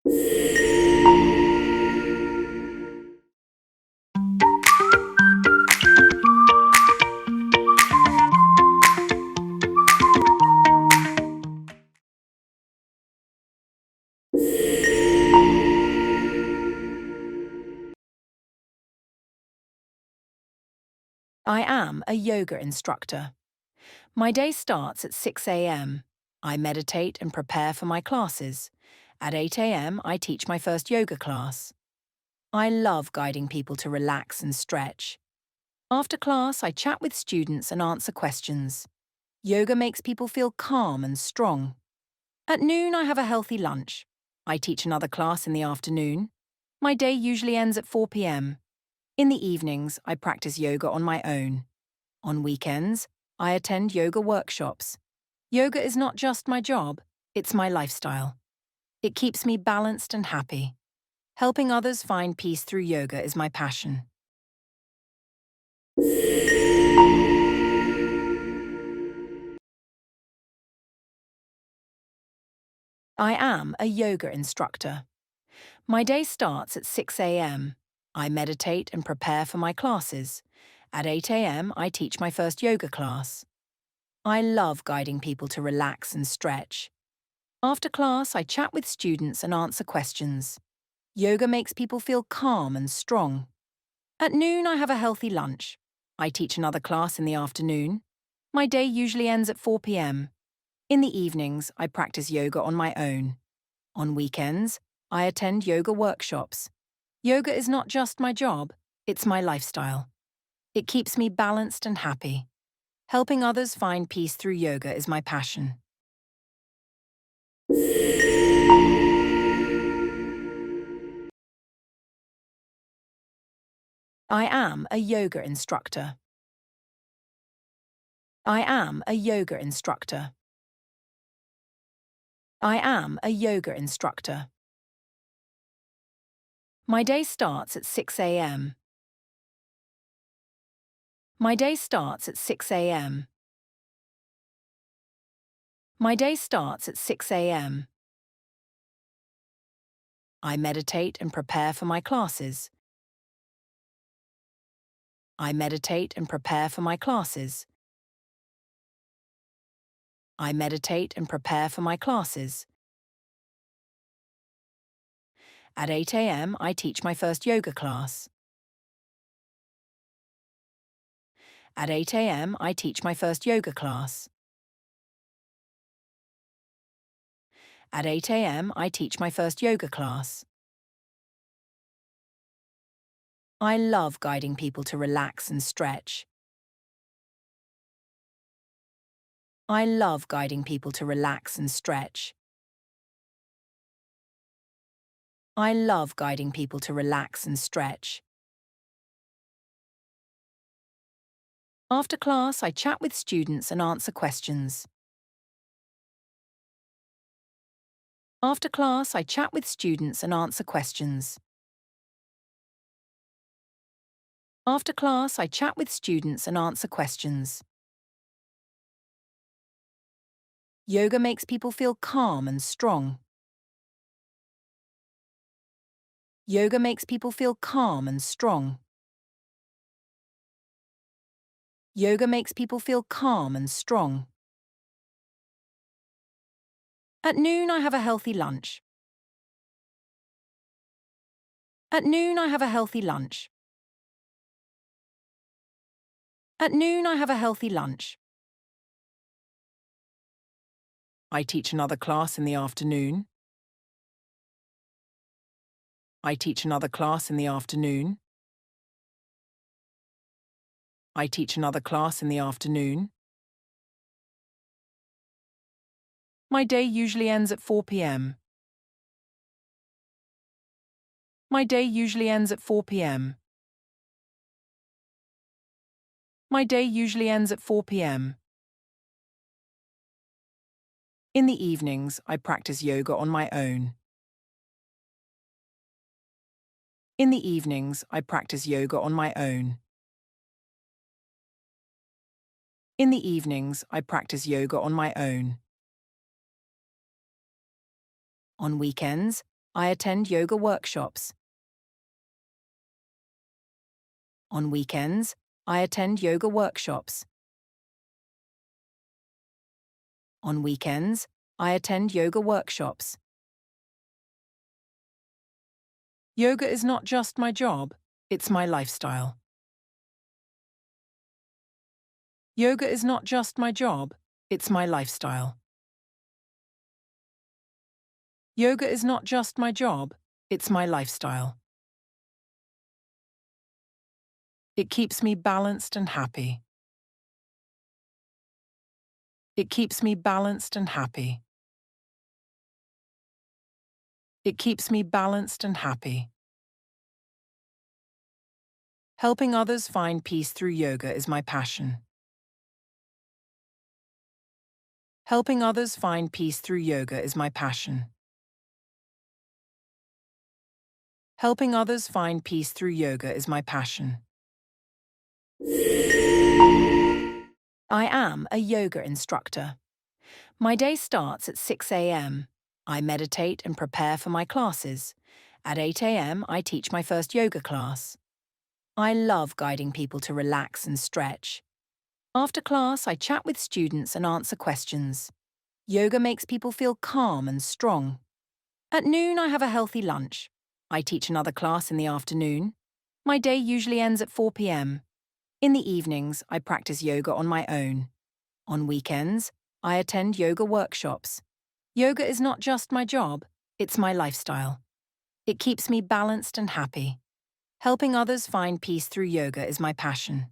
I am a yoga instructor. My day starts at 6 a.m. I meditate and prepare for my classes. At 8 a.m., I teach my first yoga class. I love guiding people to relax and stretch. After class, I chat with students and answer questions. Yoga makes people feel calm and strong. At noon, I have a healthy lunch. I teach another class in the afternoon. My day usually ends at 4 p.m. In the evenings, I practice yoga on my own. On weekends, I attend yoga workshops. Yoga is not just my job, it's my lifestyle. It keeps me balanced and happy. Helping others find peace through yoga is my passion. I am a yoga instructor. My day starts at 6 a.m. I meditate and prepare for my classes. At 8 a.m., I teach my first yoga class. I love guiding people to relax and stretch. After class, I chat with students and answer questions. Yoga makes people feel calm and strong. At noon, I have a healthy lunch. I teach another class in the afternoon. My day usually ends at 4 p.m. In the evenings, I practice yoga on my own. On weekends, I attend yoga workshops. Yoga is not just my job, it's my lifestyle. It keeps me balanced and happy. Helping others find peace through yoga is my passion. I am a yoga instructor. I am a yoga instructor. I am a yoga instructor. My day starts at 6 a.m. My day starts at 6 a.m. My day starts at 6 a.m. I meditate and prepare for my classes. I meditate and prepare for my classes. I meditate and prepare for my classes. At 8 a.m., I teach my first yoga class. At 8 a.m., I teach my first yoga class. At 8 a.m., I teach my first yoga class. I love guiding people to relax and stretch. I love guiding people to relax and stretch. I love guiding people to relax and stretch. After class, I chat with students and answer questions. After class, I chat with students and answer questions. After class, I chat with students and answer questions. Yoga makes people feel calm and strong. Yoga makes people feel calm and strong. Yoga makes people feel calm and strong. At noon, I have a healthy lunch. At noon, I have a healthy lunch. At noon, I have a healthy lunch. I teach another class in the afternoon. I teach another class in the afternoon. I teach another class in the afternoon. My day usually ends at 4 p.m. My day usually ends at 4 p.m. My day usually ends at 4 p.m. In the evenings, I practice yoga on my own. In the evenings, I practice yoga on my own. In the evenings, I practice yoga on my own. On weekends, I attend yoga workshops. On weekends, I attend yoga workshops. On weekends, I attend yoga workshops. Yoga is not just my job, it's my lifestyle. Yoga is not just my job, it's my lifestyle. Yoga is not just my job, it's my lifestyle. It keeps me balanced and happy. It keeps me balanced and happy. It keeps me balanced and happy. Helping others find peace through yoga is my passion. Helping others find peace through yoga is my passion. Helping others find peace through yoga is my passion. I am a yoga instructor. My day starts at 6 a.m. I meditate and prepare for my classes. At 8 a.m., I teach my first yoga class. I love guiding people to relax and stretch. After class, I chat with students and answer questions. Yoga makes people feel calm and strong. At noon, I have a healthy lunch. I teach another class in the afternoon. My day usually ends at 4 p.m. In the evenings, I practice yoga on my own. On weekends, I attend yoga workshops. Yoga is not just my job, it's my lifestyle. It keeps me balanced and happy. Helping others find peace through yoga is my passion.